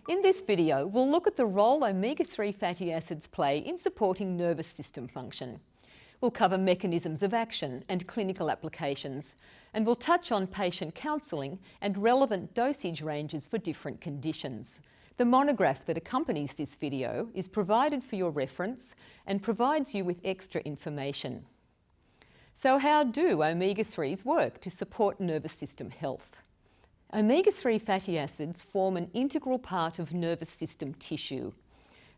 In this video, we'll look at the role omega-3 fatty acids play in supporting nervous system function. We'll cover mechanisms of action and clinical applications, and we'll touch on patient counselling and relevant dosage ranges for different conditions. The monograph that accompanies this video is provided for your reference and provides you with extra information. So how do omega-3s work to support nervous system health? Omega-3 fatty acids form an integral part of nervous system tissue.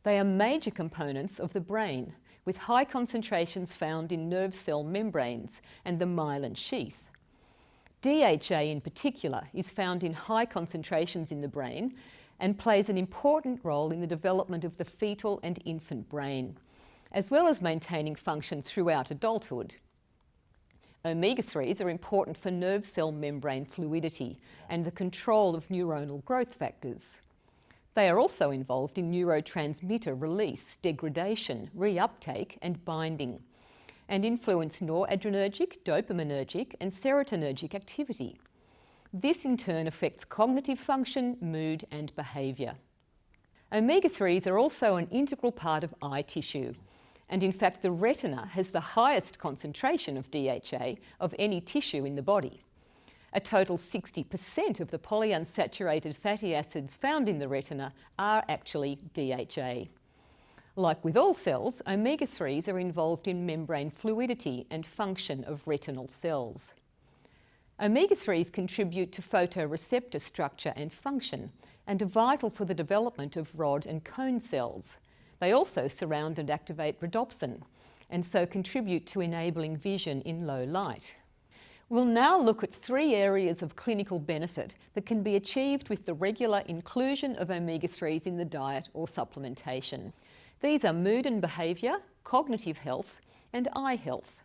They are major components of the brain, with high concentrations found in nerve cell membranes and the myelin sheath. DHA in particular is found in high concentrations in the brain and plays an important role in the development of the fetal and infant brain, as well as maintaining function throughout adulthood. Omega-3s are important for nerve cell membrane fluidity and the control of neuronal growth factors. They are also involved in neurotransmitter release, degradation, reuptake and binding, and influence noradrenergic, dopaminergic and serotonergic activity. This in turn affects cognitive function, mood and behaviour. Omega-3s are also an integral part of eye tissue. And in fact, the retina has the highest concentration of DHA of any tissue in the body. A total 60% of the polyunsaturated fatty acids found in the retina are actually DHA. Like with all cells, omega-3s are involved in membrane fluidity and function of retinal cells. Omega-3s contribute to photoreceptor structure and function and are vital for the development of rod and cone cells. They also surround and activate rhodopsin and so contribute to enabling vision in low light. We'll now look at 3 areas of clinical benefit that can be achieved with the regular inclusion of omega-3s in the diet or supplementation. These are mood and behaviour, cognitive health and eye health.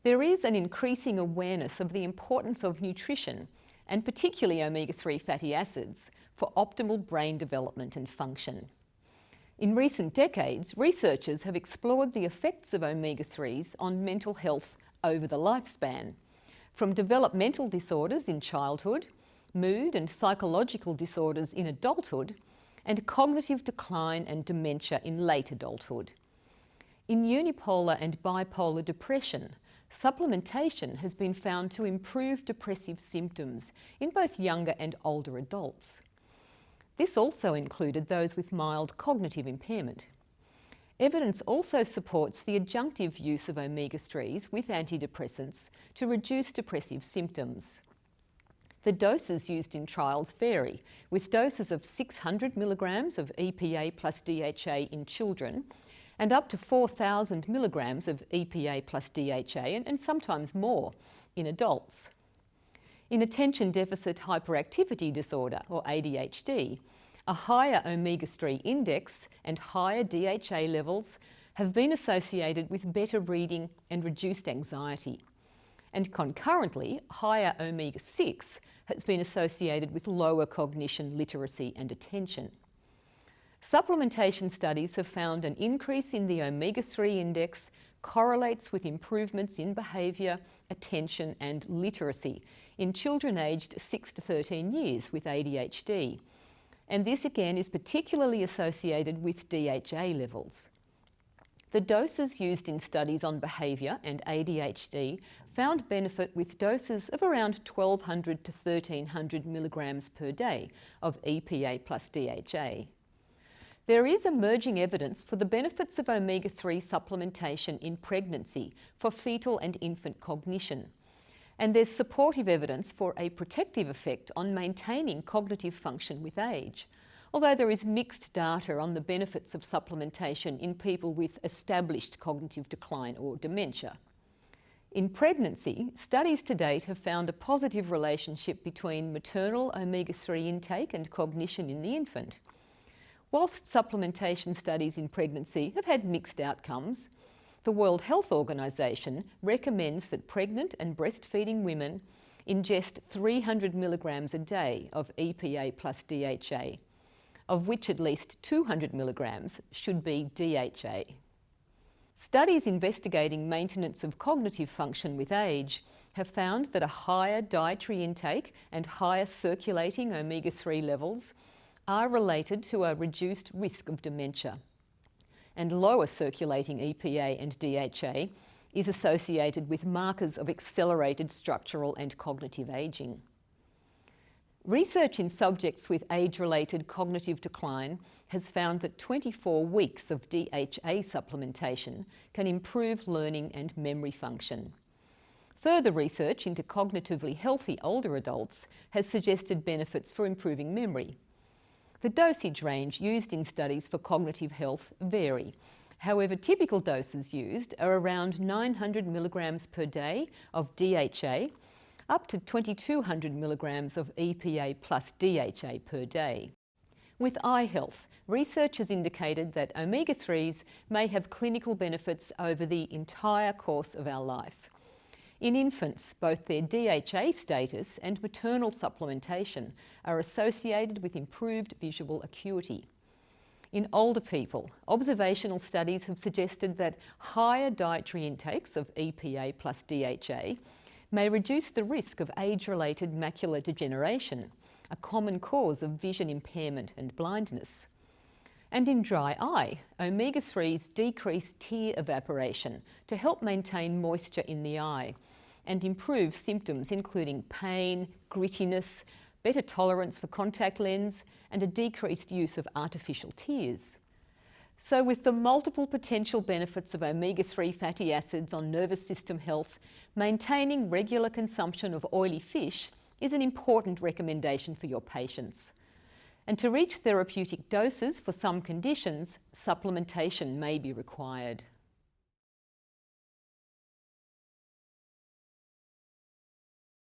There is an increasing awareness of the importance of nutrition, and particularly omega-3 fatty acids, for optimal brain development and function. In recent decades, researchers have explored the effects of omega-3s on mental health over the lifespan, from developmental disorders in childhood, mood and psychological disorders in adulthood, and cognitive decline and dementia in late adulthood. In unipolar and bipolar depression, supplementation has been found to improve depressive symptoms in both younger and older adults. This also included those with mild cognitive impairment. Evidence also supports the adjunctive use of omega-3s with antidepressants to reduce depressive symptoms. The doses used in trials vary, with doses of 600 milligrams of EPA plus DHA in children and up to 4,000 milligrams of EPA plus DHA and sometimes more in adults. In attention deficit hyperactivity disorder, or ADHD, a higher omega-3 index and higher DHA levels have been associated with better reading and reduced anxiety. And concurrently, higher omega-6 has been associated with lower cognition, literacy and attention. Supplementation studies have found an increase in the omega-3 index correlates with improvements in behaviour, attention and literacy in children aged 6 to 13 years with ADHD. And this again is particularly associated with DHA levels. The doses used in studies on behaviour and ADHD found benefit with doses of around 1,200 to 1,300 milligrams per day of EPA plus DHA. There is emerging evidence for the benefits of omega-3 supplementation in pregnancy for fetal and infant cognition. And there's supportive evidence for a protective effect on maintaining cognitive function with age, although there is mixed data on the benefits of supplementation in people with established cognitive decline or dementia. In pregnancy, studies to date have found a positive relationship between maternal omega-3 intake and cognition in the infant. Whilst supplementation studies in pregnancy have had mixed outcomes, the World Health Organization recommends that pregnant and breastfeeding women ingest 300 milligrams a day of EPA plus DHA, of which at least 200 milligrams should be DHA. Studies investigating maintenance of cognitive function with age have found that a higher dietary intake and higher circulating omega-3 levels are related to a reduced risk of dementia, and lower circulating EPA and DHA is associated with markers of accelerated structural and cognitive ageing. Research in subjects with age-related cognitive decline has found that 24 weeks of DHA supplementation can improve learning and memory function. Further research into cognitively healthy older adults has suggested benefits for improving memory. The dosage range used in studies for cognitive health vary. However, typical doses used are around 900 milligrams per day of DHA, up to 2200 milligrams of EPA plus DHA per day. With eye health, research has indicated that omega-3s may have clinical benefits over the entire course of our life. In infants, both their DHA status and maternal supplementation are associated with improved visual acuity. In older people, observational studies have suggested that higher dietary intakes of EPA plus DHA may reduce the risk of age-related macular degeneration, a common cause of vision impairment and blindness. And in dry eye, omega-3s decrease tear evaporation to help maintain moisture in the eye and improve symptoms including pain, grittiness, better tolerance for contact lens, and a decreased use of artificial tears. So with the multiple potential benefits of omega-3 fatty acids on nervous system health, maintaining regular consumption of oily fish is an important recommendation for your patients. And to reach therapeutic doses for some conditions, supplementation may be required.